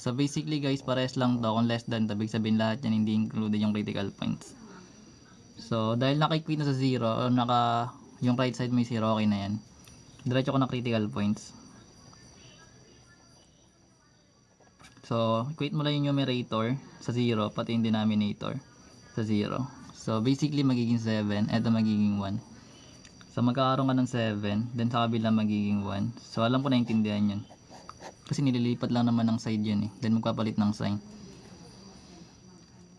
So basically guys, pares lang to. Kung less than, ibig sabihin lahat yan hindi included yung critical points. So dahil naka-equate na sa 0, o yung right side may 0, okay na yan. Diretso ko na critical points. So equate mo lang yung numerator sa 0, pati yung denominator sa 0. So basically magiging 7, eto magiging 1. So magkakaroon ka ng 7, then sa kabila magiging 1. So alam ko naintindihan yun. Kasi nililipat lang naman ng side yun eh. Then magpapalit ng sign.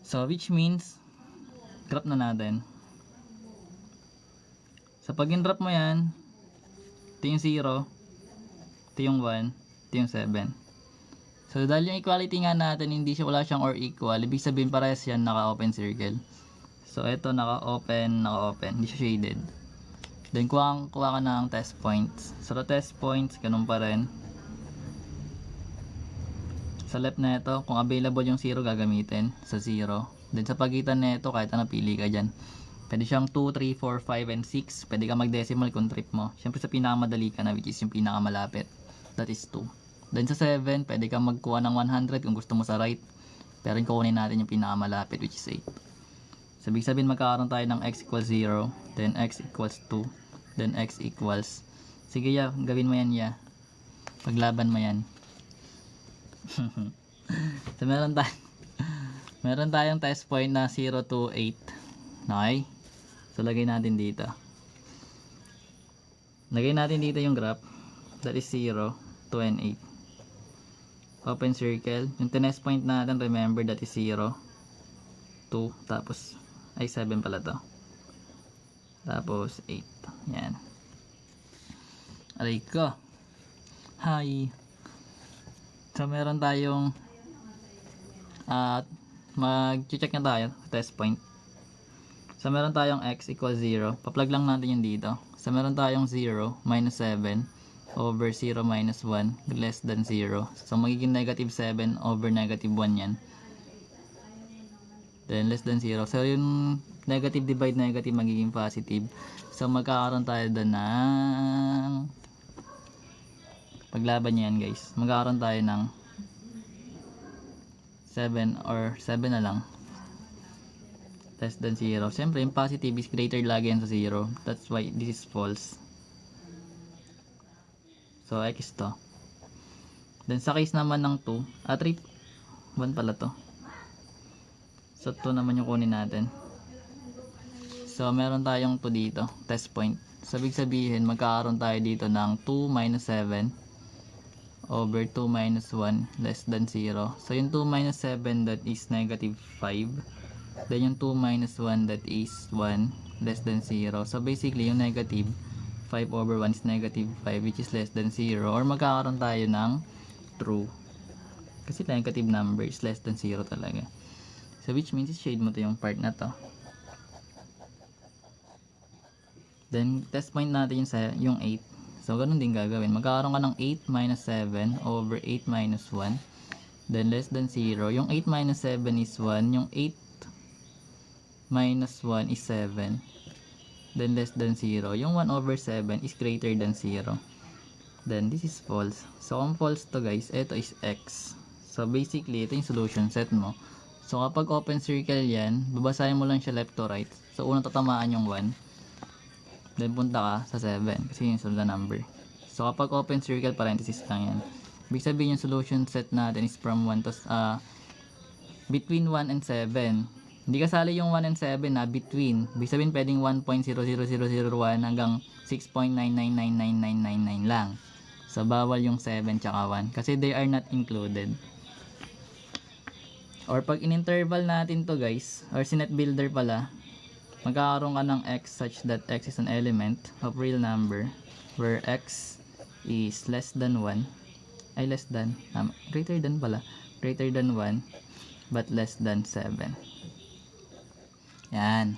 So which means, graph na natin. So pag in-drop mo yan, ito yung 0, ito yung 1, ito yung 7. So dahil yung equality nga natin, hindi siya wala siyang or equal, ibig sabihin parehas yan naka-open circle. So ito naka-open, hindi siya shaded. Then kuha ka ng test points. So the test points, ganun pa rin. Sa left na ito, kung available yung 0, gagamitin sa 0. Then sa pagitan na ito, kahit ano pili ka dyan. Pwede siyang 2, 3, 4, 5, and 6. Pwede ka mag-decimal kung trip mo. Siyempre sa pinakamadali ka na, which is yung pinakamalapit. That is 2. Then sa 7, pwede ka magkuha ng 100 kung gusto mo sa right. Pero yung kukunin natin yung pinakamalapit, which is 8. So ibig sabihin magkakaroon tayo ng x equals 0, then x equals 2, then x equals. Sige ya, gawin mo yan ya. Paglaban mo yan. So meron tayong test point na 0 to 8. Okay? So lagay natin dito. Lagay natin dito yung graph. That is 0, 2, and 8. Open circle. Yung test point natin, remember that is 0, 2, tapos ay 7 pala to. Tapos 8. Yan. Aray ko. Hi. So meron tayong mag-check na tayo test point. So meron tayong x equals 0. Pa-plug lang natin yung dito. So meron tayong 0 minus 7 over 0 minus 1 less than 0. So magiging negative 7 over negative 1 yan. Then less than 0. So yung negative divide negative magiging positive. So magkakaroon tayo doon ng paglaban nyo yan guys. Magkakaroon tayo ng 7 or 7 na lang. Less than 0. Siyempre yung positive is greater lagi yan sa 0. That's why this is false. So x to. Then sa case naman ng 2, 1 pala to. So 2 naman yung kunin natin. So meron tayong 2 dito, test point. So ibig sabihin magkakaroon tayo dito ng 2 minus 7 over 2 minus 1 less than 0. So yung 2 minus 7 that is negative 5. Then yung 2 minus 1 that is 1 less than 0. So basically yung negative 5 over 1 is negative 5 which is less than 0. Or magkakaroon tayo ng true. Kasi negative number is less than 0 talaga. So which means shade mo to yung part na to. Then test point natin yung 8. So ganun din gagawin. Magkakaroon ka ng 8 minus 7 over 8 minus 1. Then less than 0. Yung 8 minus 7 is 1. Yung 8 minus 1 is 7. Then less than 0. Yung 1 over 7 is greater than 0. Then this is false. So kung false to guys, ito is x. So basically ito yung solution set mo. So kapag open circle yan, babasahin mo lang siya left to right. So unang tatamaan yung 1. Then punta ka sa 7 kasi yun yung number. So kapag open circle, parenthesis lang yan. Ibig sabihin yung solution set natin is from 1 to between 1 and 7. Hindi kasali yung 1 and 7 na between. Ibig sabihin pwedeng 1.00001 hanggang 6.9999999 lang. So bawal yung 7 tsaka 1 kasi they are not included. Or pag in-interval natin to guys, or sinet builder pala, magkakaroon ka ng x such that x is an element of real number where x is less than 1 ay less than greater than 1 but less than 7. Yan.